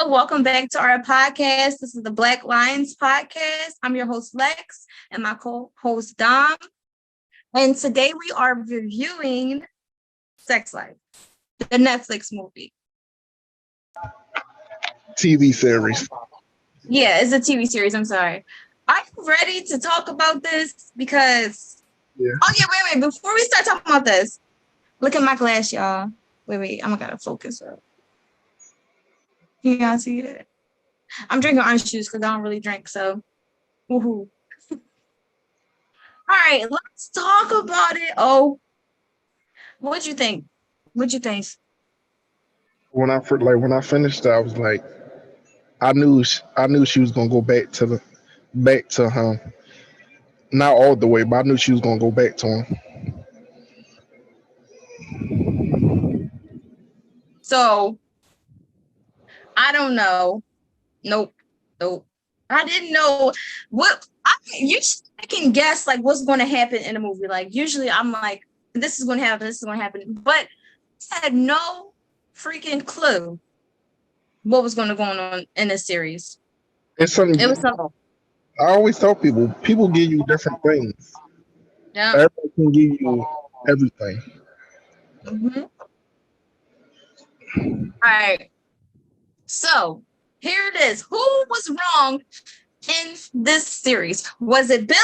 welcome back to our podcast. This is the Black Lions podcast. I'm your host, Lex, and my co-host, Dom. And today we are reviewing Sex Life, the Netflix movie. TV series. Yeah, it's a TV series. I'm sorry. Are you ready to talk about this? Because, Yeah. oh yeah, wait. Before we start talking about this, look at my glass, y'all. Wait. I'm gonna focus up. You guys see it? I'm drinking orange juice because I don't really drink, so woohoo. All right, let's talk about it. Oh, what'd you think? What'd you think? When I finished, I was like, I knew she was gonna go back to him. Not all the way, but I knew she was gonna go back to him. So I don't know. Nope. I didn't know what I can guess like what's going to happen in a movie. Like usually I'm like, this is going to happen. But I had no freaking clue what was going to go on in this series. It's something. It was something. I always tell people give you different things. Yeah. Everybody can give you everything. Mm-hmm. All right. So here it is. Who was wrong in this series? Was it Billy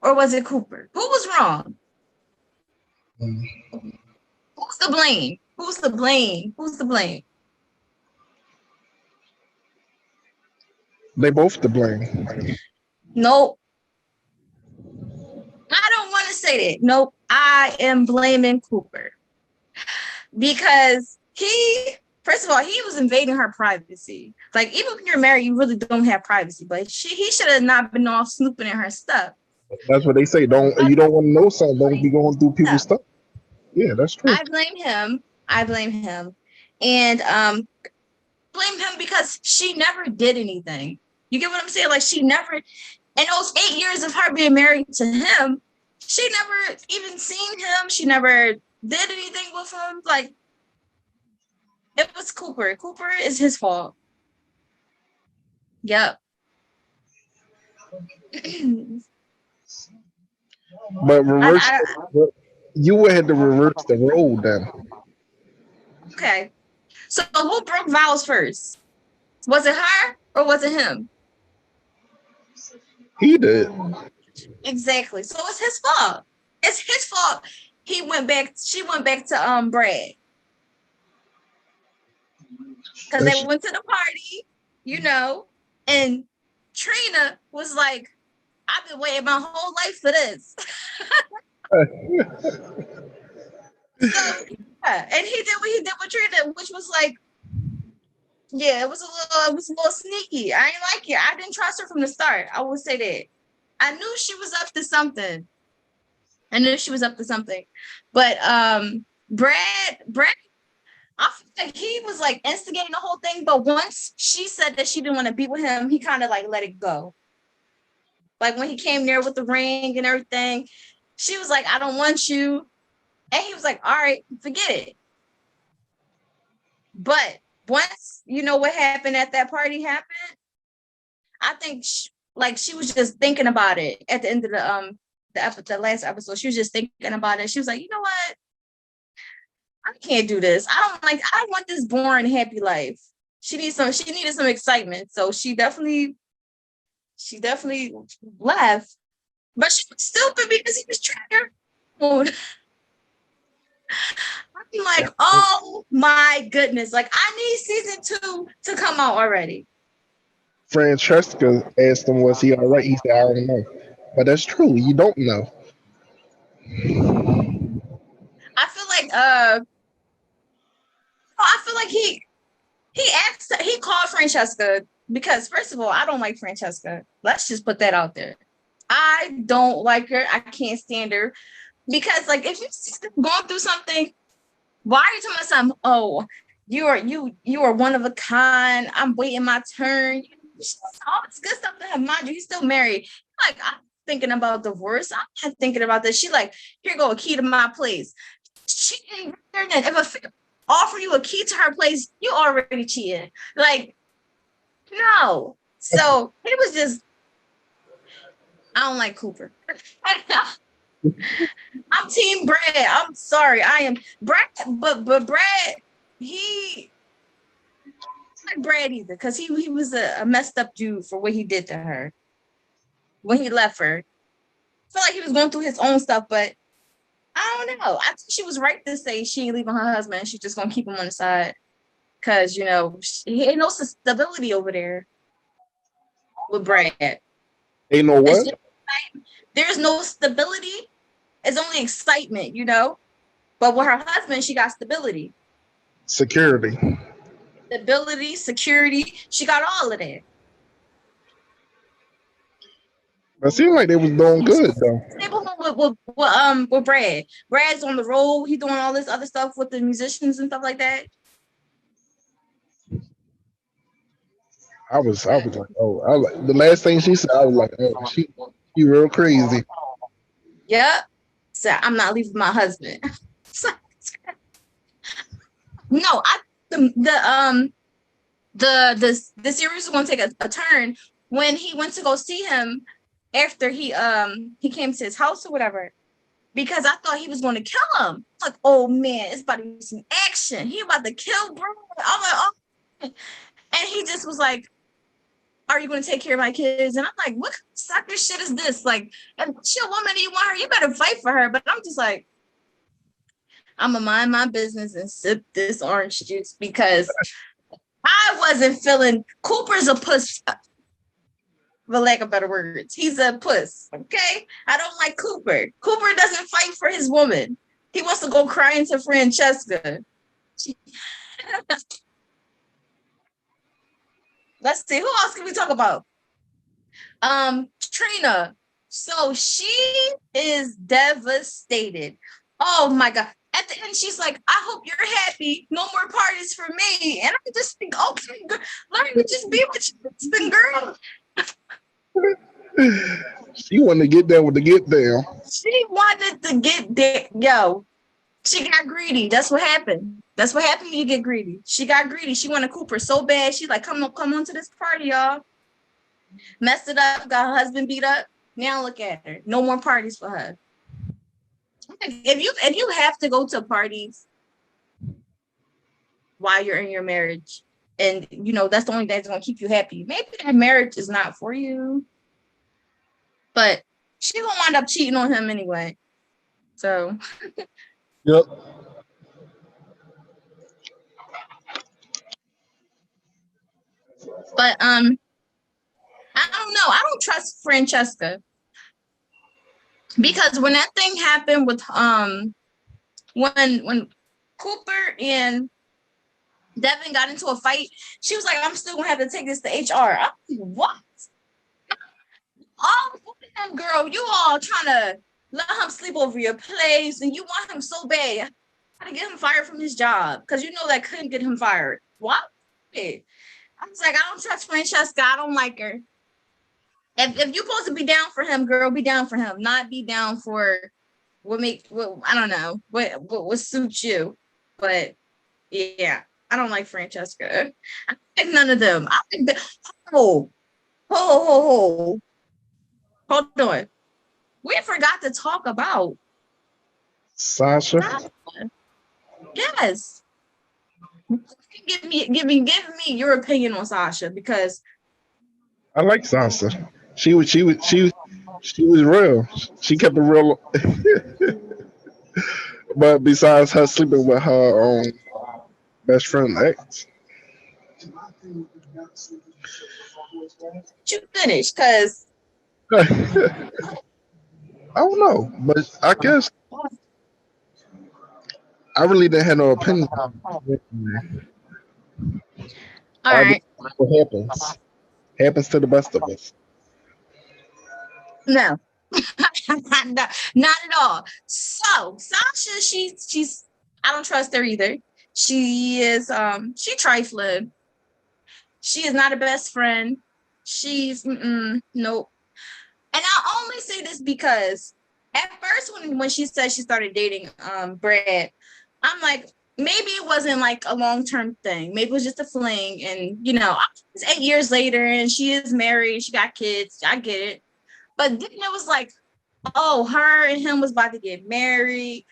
or was it Cooper? Who was wrong? Who's to blame? Who's to blame? They both to blame. Nope. I don't want to say that. Nope. I am blaming Cooper. Because first of all, he was invading her privacy. Like, even when you're married, you really don't have privacy. But he should have not been off snooping in her stuff. That's what they say. You don't want to know something. Don't be going through people's stuff. Yeah, that's true. I blame him. And blame him because she never did anything. You get what I'm saying? Like, she never, in those 8 years of her being married to him, she never even seen him. She never did anything with him. Like, it was Cooper. Cooper is his fault. Yep. But you would have to reverse the role then. Okay. So who broke vows first? Was it her or was it him? He did. Exactly. So it's his fault. It's his fault. She went back to Brad. Because they went to the party, and Trina was like, I've been waiting my whole life for this. And he did what he did with Trina, which was like, yeah, it was a little sneaky. I ain't like it. I didn't trust her from the start. I will say that. I knew she was up to something. But Brad, I feel like he was like instigating the whole thing, but once she said that she didn't want to be with him, he kind of like let it go. Like when he came there with the ring and everything, she was like, I don't want you. And he was like, all right, forget it. But once what happened at that party happened, I think she was just thinking about it at the end of the last episode. She was just thinking about it. She was like, you know what? I can't do this. I don't want this boring, happy life. She needed some excitement. So she definitely left. But she was stupid because he was trying her. I'm like, oh my goodness. Like, I need season 2 to come out already. Francesca asked him, was he all right? He said, I don't know. But that's true. You don't know. I feel like he called Francesca because, first of all, I don't like Francesca. Let's just put that out there. I don't like her. I can't stand her because, like, if you're going through something, why are you telling me something? Oh, you are one of a kind. I'm waiting my turn. All this good stuff to have. Mind you, he's still married. Like, I'm thinking about divorce. I'm not thinking about this. She like, here go a key to my place. Cheating. If a offer you a key to her place, you already cheated. Like, No. So he was just, I don't like Cooper. I'm Team Brad. I'm sorry. I am Brad, but Brad, he not Brad either, because he was a messed up dude for what he did to her when he left her. I feel like he was going through his own stuff, but I don't know. I think she was right to say she ain't leaving her husband. She's just gonna keep him on the side because he ain't no stability over there with Brad. Ain't no It's what? just, there's no stability. It's only excitement. But with her husband, she got stability. Security. Stability, security. She got all of that. But it seemed like they was doing good though. Stable with Brad. Brad's on the road. He doing all this other stuff with the musicians and stuff like that. I was like, oh, I like the last thing she said. I was like, oh, she real crazy. Yep. So I'm not leaving my husband. No, the series is gonna take a turn when he went to go see him after he came to his house or whatever. Because I thought he was going to kill him. Like, oh man, it's about to be some action. He about to kill bro. I'm like, oh. And he just was like, "Are you going to take care of my kids?" And I'm like, "What sucker shit is this? Like, if she a woman and you want her, you better fight for her." But I'm just like, I'm gonna mind my business and sip this orange juice because I wasn't feeling. Cooper's a puss, for lack of better words. He's a puss. Okay, I don't like Cooper. Cooper doesn't fight for his woman. He wants to go cry into Francesca. Let's see, who else can we talk about? Trina. So she is devastated. Oh my god. At the end, she's like, I hope you're happy. No more parties for me. And I just think, okay, learn to just be with your husband, girl. She wanted to get down with the get down. She wanted to get there. Yo, she got greedy. That's what happened. That's what happened when you get greedy. She got greedy. She wanted Cooper so bad. She's like, come on to this party, y'all. Messed it up, got her husband beat up. Now look at her. No more parties for her. If you have to go to parties while you're in your marriage, and that's the only thing that's gonna keep you happy, maybe that marriage is not for you. But she gonna wind up cheating on him anyway. So, Yep. but I don't know. I don't trust Francesca because when that thing happened with when Cooper and Devin got into a fight, she was like, I'm still gonna have to take this to HR. I'm like, what? Oh, damn, girl, you all trying to let him sleep over your place and you want him so bad. How to get him fired from his job because you know that couldn't get him fired. What? I was like, I don't trust Francesca. I don't like her. If you're supposed to be down for him, girl, be down for him. Not be down for what I don't know what suits you. But yeah, I don't like Francesca. I like none of them. I think that ho, hold on. We forgot to talk about Sasha. Sasha. Yes. Give me your opinion on Sasha because I like Sasha. She was real. She kept it real. But besides her sleeping with her best friend ex, you finish because I don't know. But I guess I really didn't have no opinion. all I just right. what happens. Happens to the best of us. No. Not at all. So Sasha, she's I don't trust her either. She is she trifling. She is not a best friend. She's nope. And I only say this because at first when she said she started dating Brad, I'm like, maybe it wasn't like a long-term thing. Maybe it was just a fling. And, it's 8 years later and she is married. She got kids. I get it. But then it was like, oh, her and him was about to get married.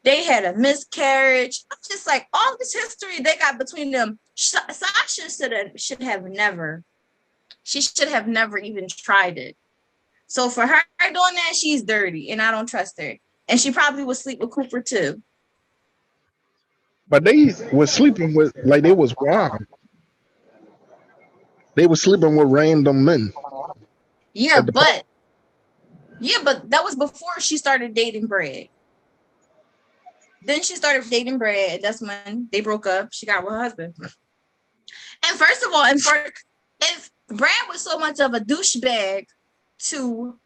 They had a miscarriage. I'm just like, all this history they got between them. Sasha should have never. She should have never even tried it. So for her doing that, she's dirty, and I don't trust her. And she probably would sleep with Cooper too. But they was sleeping with like they was wild. They was sleeping with random men Yeah, at the park. but that was before she started dating Brad. Then she started dating Brad. That's when they broke up. She got with her husband. And first of all, if Brad was so much of a douchebag to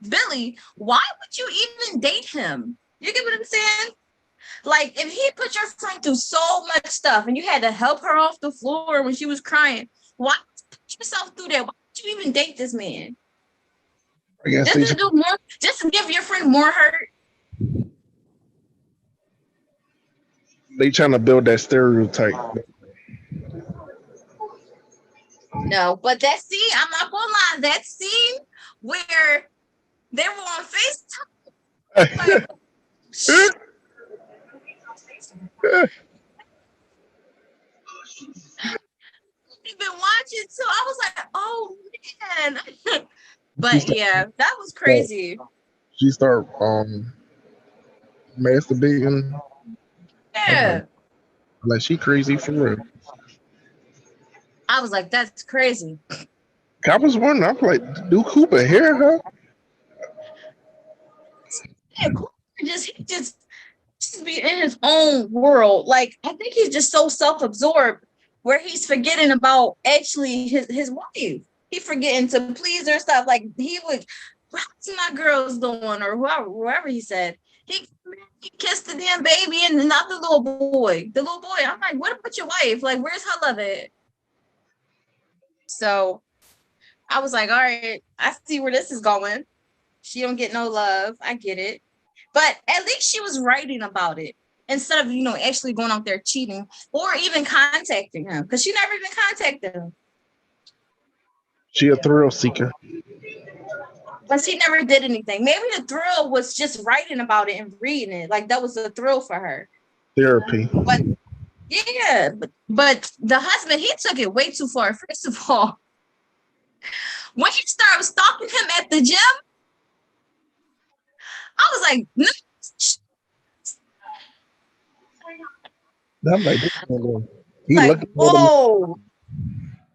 Billy, why would you even date him? You get what I'm saying? Like, if he put your friend through so much stuff and you had to help her off the floor when she was crying, why put yourself through that? Why would you even date this man? I guess Just to do more, just to give your friend more hurt. they trying to build that stereotype. No, but that scene, I'm not gonna lie, that scene where they were on FaceTime, like, you've been watching, so I was like, oh man. she But start, yeah, that was crazy. she start masturbating. I'm Yeah. like she crazy for real. I was like, that's crazy. I was wondering. I'm like, do Cooper hear her? Yeah, Cooper he just be in his own world. Like, I think he's just so self-absorbed where he's forgetting about actually his wife. He forgetting to please her stuff. Like, he would, how's my girls doing, or whoever he said. He kissed the damn baby and not the little boy. The little boy, I'm like, what about your wife? Like, where's her love at? So I was like, all right, I see where this is going. She don't get no love. I get it. But at least she was writing about it instead of, actually going out there cheating or even contacting him, because she never even contacted him. She a thrill seeker. But she never did anything. Maybe the thrill was just writing about it and reading it. Like, that was a thrill for her. Therapy. But yeah, but the husband, he took it way too far. First of all, when he started stalking him at the gym, I was like, no. I'm like, he Like, looking at him. whoa,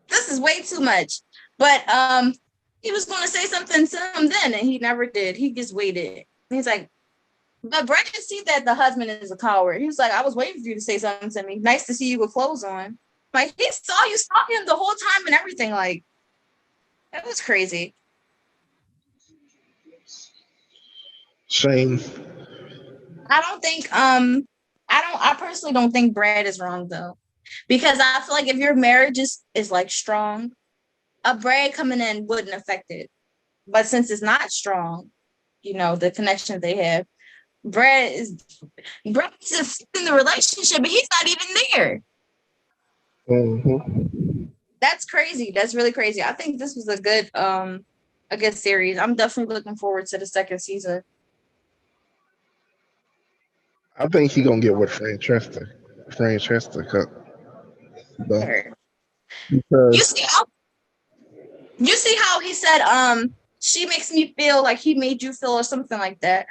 this is way too much. But he was going to say something to him then, and he never did. He just waited. He's like, but Brandon see that the husband is a coward. He was like, I was waiting for you to say something to me. Nice to see you with clothes on. Like, he saw you stalking him the whole time and everything. Like, that was crazy. Shame. I personally don't think Brad is wrong though. Because I feel like if your marriage is like strong, a Brad coming in wouldn't affect it. But since it's not strong, the connection they have, Brad's just in the relationship, but he's not even there. Mm-hmm. That's crazy. That's really crazy. I think this was a good series. I'm definitely looking forward to the second season. I think he gonna get with Francesca. Francesca Cup. Sure. You Because see how he said, she makes me feel like he made you feel, or something like that.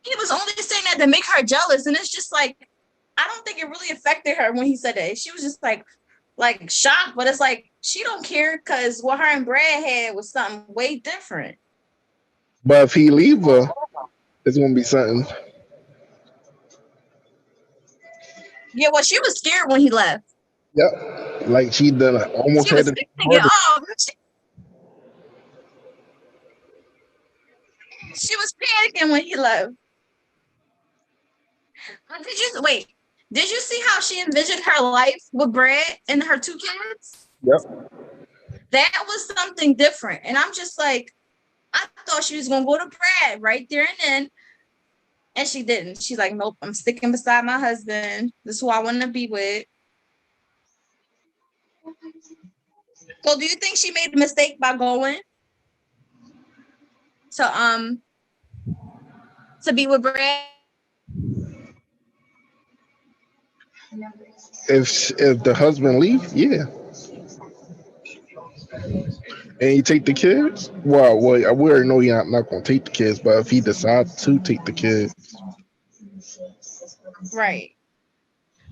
He was only saying that to make her jealous, and it's just like, I don't think it really affected her when he said that. She was just like shocked, but it's like she don't care, because what her and Brad had was something way different. but if he leave her, it's gonna be something. Yeah, well, she was scared when he left. Yep. Like she done almost She had was to scared to get off. She was panicking when he left. Did you wait? Did you see how she envisioned her life with Brad and her two kids? Yep. That was something different. And I'm just like, I thought she was gonna go to Brad right there and then. And she didn't. She's like, nope, I'm sticking beside my husband. This is who I want to be with. So do you think she made a mistake by going to be with Brad? If the husband leave, yeah, and you take the kids, well, we already know you're not gonna take the kids, but if he decides to take the kids, Right.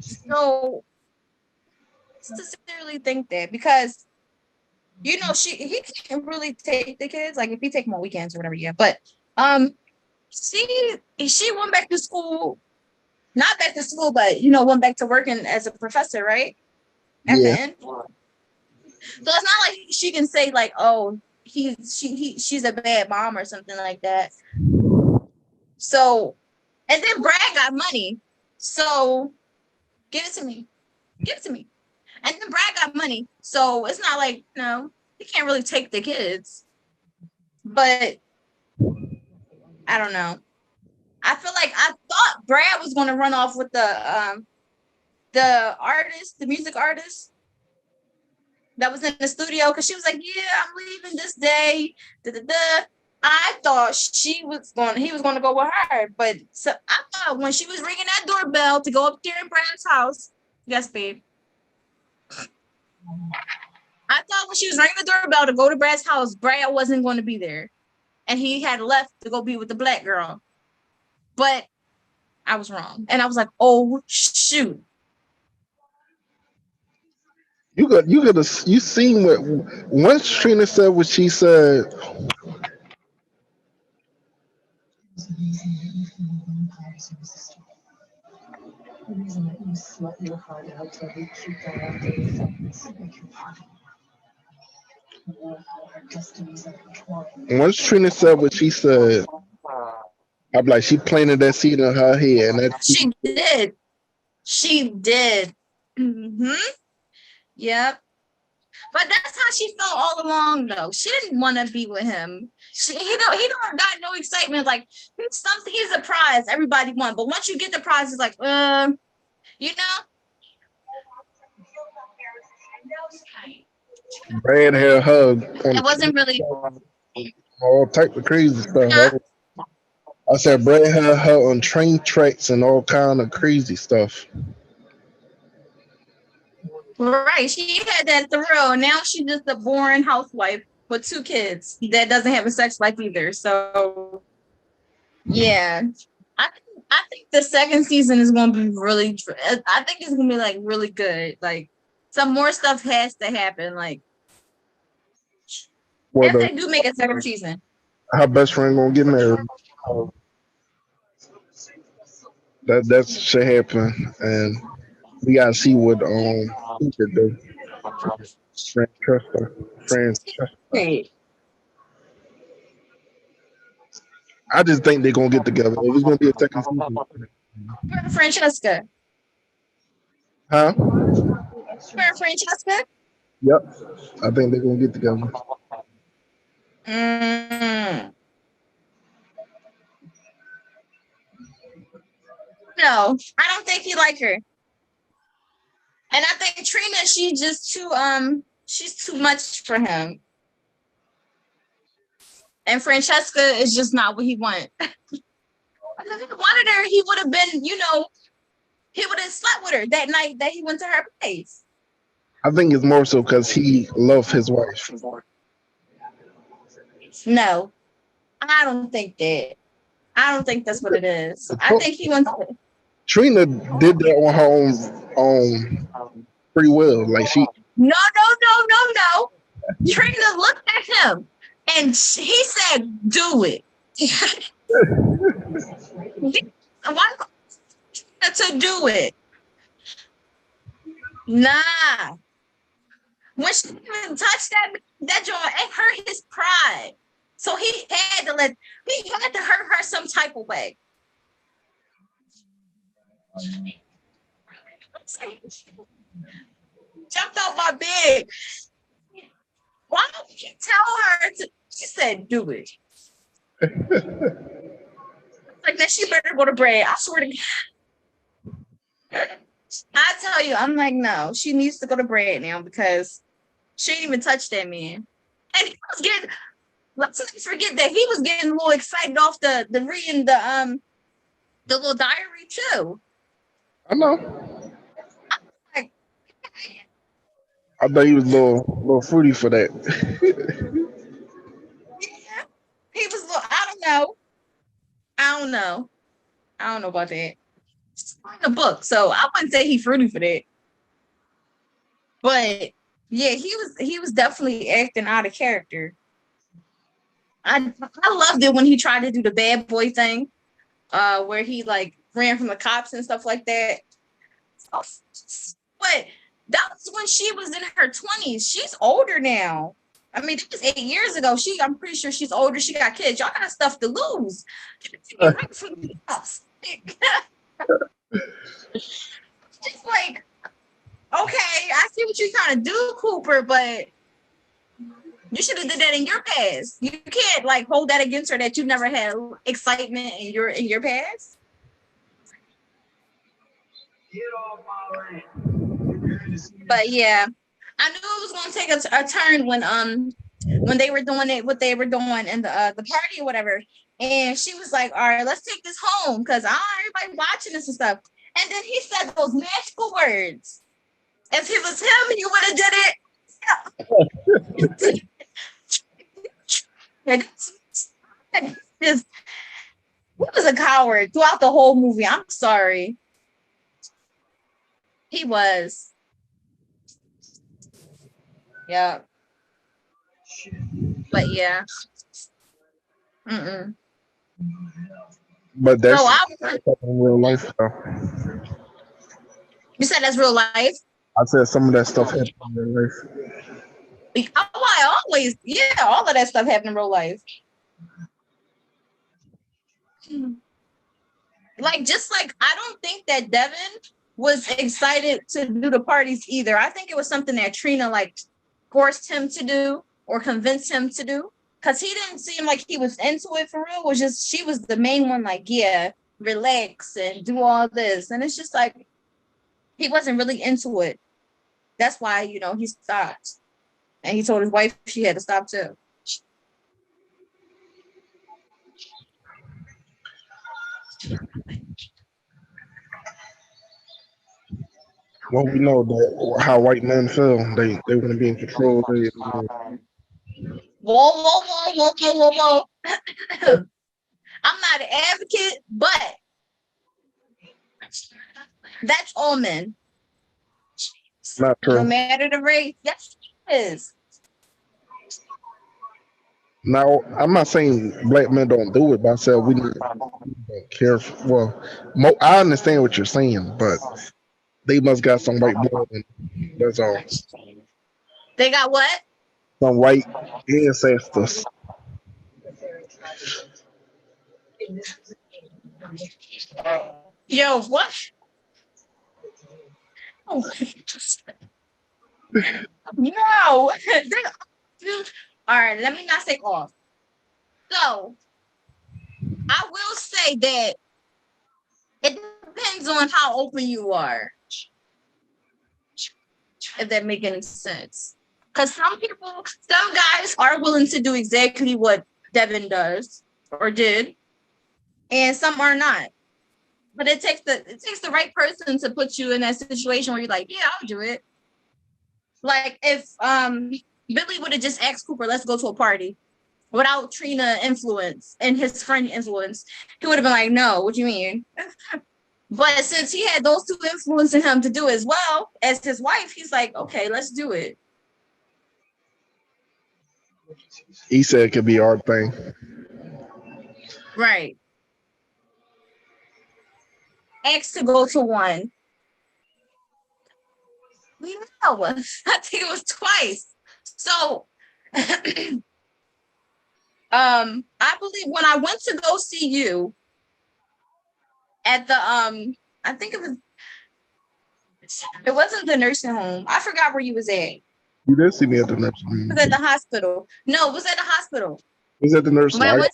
So sincerely think that because he can't really take the kids. Like if he take them on weekends or whatever, yeah. But um she went back to school, not back to school, but went back to working as a professor, right? At the yeah. end. So it's not like she can say like, oh, she's a bad mom or something like that. So and then Brad got money. So give it to me. Give it to me. And then Brad got money. So it's not like, he can't really take the kids. But I don't know. I feel like I thought Brad was going to run off with the artist, the music artist that was in the studio, because she was like, "Yeah, I'm leaving this day." Da, da, da. I thought he was going to go with her, but so I thought when she was ringing that doorbell to go up there in Brad's house, yes, babe. I thought when she was ringing the doorbell to go to Brad's house, Brad wasn't going to be there, and he had left to go be with the black girl. But I was wrong, and I was like, "Oh shoot!" You seen what once Trina said what she said. Once Trina said what she said, I'm like, she planted that seed in her head, and that She did. She did. Mm-hmm. Yep. But that's how she felt all along, though. She didn't want to be with him. He don't got no excitement. Like he's a prize everybody won. But once you get the prize, it's like, you know. Brad had a hug on It wasn't really. all type of crazy Huh? stuff. I said Brad had her on train tracks and all kind of crazy stuff. Right. She had that thrill. Now she's just a boring housewife with 2 kids that doesn't have a sex life either. So yeah. I I think the second season is going to be really. I think it's going to be like really good. Like some more stuff has to happen. Like Well, if they do make a second season, her best friend gonna get married. That should happen, and we gotta see what Cooper do. Francesca. Francesca. great. I just think they're gonna get together. If it's gonna be a second season, Francesca. huh? Francesca. Yep. I think they're gonna get together. Mm, no, I don't think he like her. And I think Trina, she's too much for him. And Francesca is just not what he wanted. If he wanted her, he would have been, he would have slept with her that night that he went to her place. I think it's more so because he loved his wife. No, I don't think that. I don't think that's what it is. I think he wants to. Trina did that on her own free will. Like she, No, no, no, no, no. Trina looked at him and he said, do it. Why to do it? Nah. When she even touched that joint, it hurt his pride. So he had to hurt her some type of way. Jumped out my bed. Why don't you tell her to? She said, do it. Like, then she better go to bed. I swear to God. I tell you, I'm like, no, she needs to go to bed now because she didn't even touch that man. And he was getting, let's not forget that he was getting a little excited off the reading the little diary too. I know. Like, I thought he was a little fruity for that. yeah, he was little, I don't know. I don't know. I don't know about that. It's in the book, so I wouldn't say he fruity for that. But yeah, he was definitely acting out of character. I loved it when he tried to do the bad boy thing, where he like ran from the cops and stuff like that. But that was when she was in her 20s. She's older now. I mean, it was 8 years ago. I'm pretty sure she's older. She got kids. Y'all got stuff to lose. Right from the cops. It's like, okay, I see what you're trying to do, Cooper, but you should have did that in your past. You can't like hold that against her that you never had excitement in your past. But yeah, I knew it was going to take a turn when they were doing it, what they were doing in the party or whatever. And she was like, "All right, let's take this home because everybody watching this and stuff." And then he said those magical words. If it was him, you would have did it. Just, he was a coward throughout the whole movie. I'm sorry. He was. Yeah. But yeah. Mm-mm. But So that's in real life. Though. You said that's real life? I said some of that stuff happened in real life. Oh, I always, yeah, all of that stuff happened in real life. Like, just like, I don't think that Devin was excited to do the parties either. I think it was something that Trina, like, forced him to do or convinced him to do. Because he didn't seem like he was into it for real. It was just, she was the main one, like, yeah, relax and do all this. And it's just like, he wasn't really into it. That's why, he stopped. And he told his wife she had to stop too. Well, we know that how white men feel. They want to be in control. Whoa, whoa, whoa, whoa, whoa, whoa, whoa. I'm not an advocate, but that's all men. Not true. No matter the race. Yes, it is. Now, I'm not saying black men don't do it, but I said we don't care. Well, I understand what you're saying, but they must got some white blood. That's all. They got what? Some white ancestors. Yo, what? Oh, no. All right, let me not say off. So, I will say that it depends on how open you are, if that makes any sense. Because some guys are willing to do exactly what Devin does or did, and some are not. But it takes the right person to put you in that situation where you're like, yeah, I'll do it. Like if Billy would have just asked Cooper, let's go to a party without Trina influence and his friend influence, he would have been like, no, what do you mean? But since he had those two influencing him to do as well as his wife, he's like, okay, let's do it. He said it could be our thing. Right. Asked to go to one. No, I think it was twice. So I believe when I went to go see you at the I think it wasn't the nursing home. I forgot where you was at. You did see me at the nursing home. It was at the hospital. No, it was at the hospital. It was at the nursing home.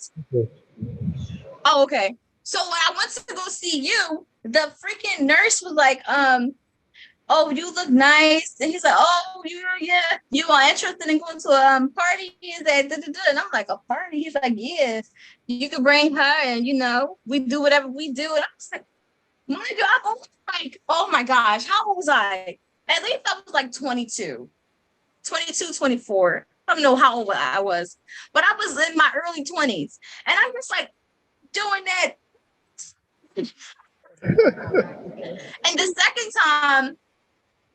Oh, okay. So when I went to go see you, the freaking nurse was like, oh, you look nice. And he's like, oh, you are interested in going to a party? Is that and I'm like, a party? He's like, yeah, you could bring her and we do whatever we do. And I was like, mind you, I was like, oh my gosh, how old was I? At least I was like 22, 22, 24. I don't know how old I was, but I was in my early 20s. And I was like doing that. And the second time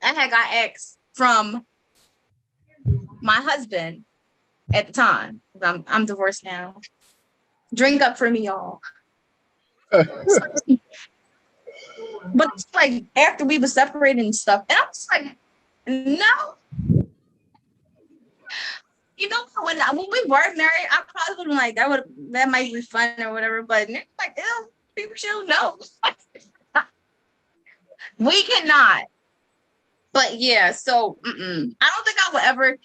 I had got X from my husband at the time. I'm divorced now. Drink up for me, y'all. But like after we were separated and stuff, and I was like, no. When we were married, I probably would have like that might be fun or whatever. But like, ew, people should know. We cannot. But yeah, so I don't think I will ever.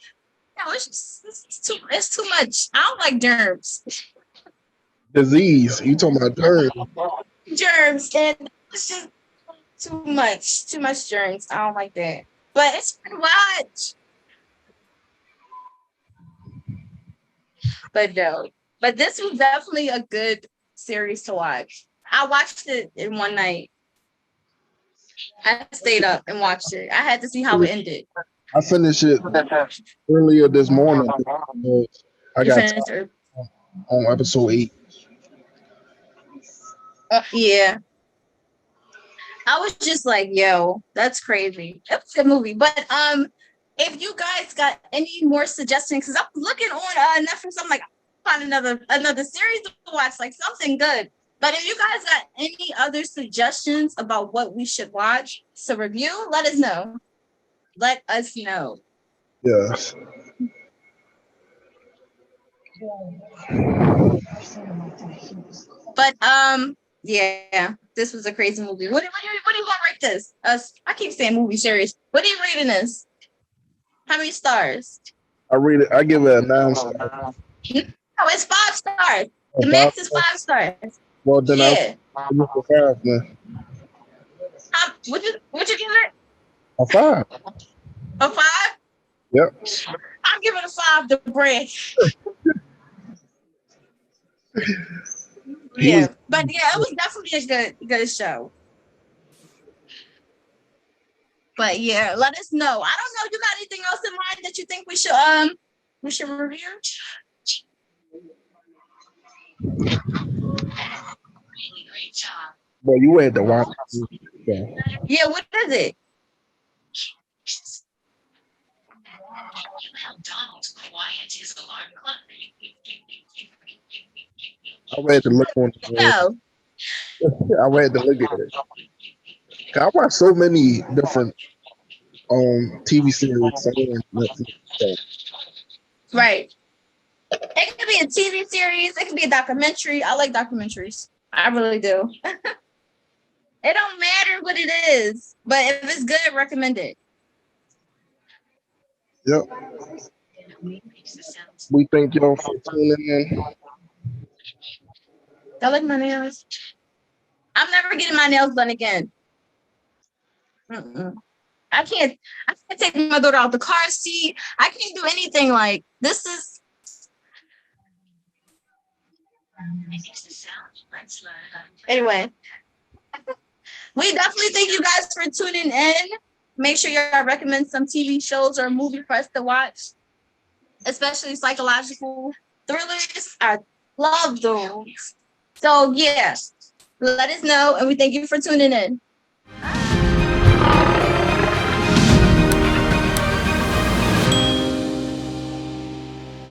No, it's too much. I don't like germs. Disease. You talking about germs? Germs, and it's just too much germs. I don't like that. But it's pretty much. But no. But this was definitely a good series to watch. I watched it in one night. I stayed up and watched it. I had to see how it ended. I finished it earlier this morning. I You got finished it? on episode 8. Yeah. I was just like, yo, that's crazy. It was a good movie. But if you guys got any more suggestions, because I'm looking on Netflix, I'm like, find another series to watch, like something good. But if you guys got any other suggestions about what we should watch to review, let us know. Let us know. Yes. But yeah, this was a crazy movie. What do you want to rate this? I keep saying movie series. What are you rating this? How many stars? I read it. I give it a 9 star. Oh, it's 5 stars. The max is 5 stars. Well, then Yeah. I'll give it a 5 then. Would you give it A 5. a 5? Yep. I'm giving it a 5 to break. Yeah, but yeah, it was definitely a good show. But yeah, let us know. I don't know. You got anything else in mind that you think we should review? Really great job. Well, you had to watch it. Yeah, what is it? You held Donald quiet his alarm clock. I had to look on it. No. I had to look at it. I watch so many different TV series on Netflix. Right. It could be a TV series. It could be a documentary. I like documentaries. I really do. It don't matter what it is, but if it's good, recommend it. Yep. We thank y'all for tuning in. I like my nails. I'm never getting my nails done again. I can't take my daughter out the car seat. I can't do anything like this is. Anyway, we definitely thank you guys for tuning in. Make sure y'all recommend some TV shows or movie for us to watch, especially psychological thrillers. I love those. So yeah, let us know, and we thank you for tuning in.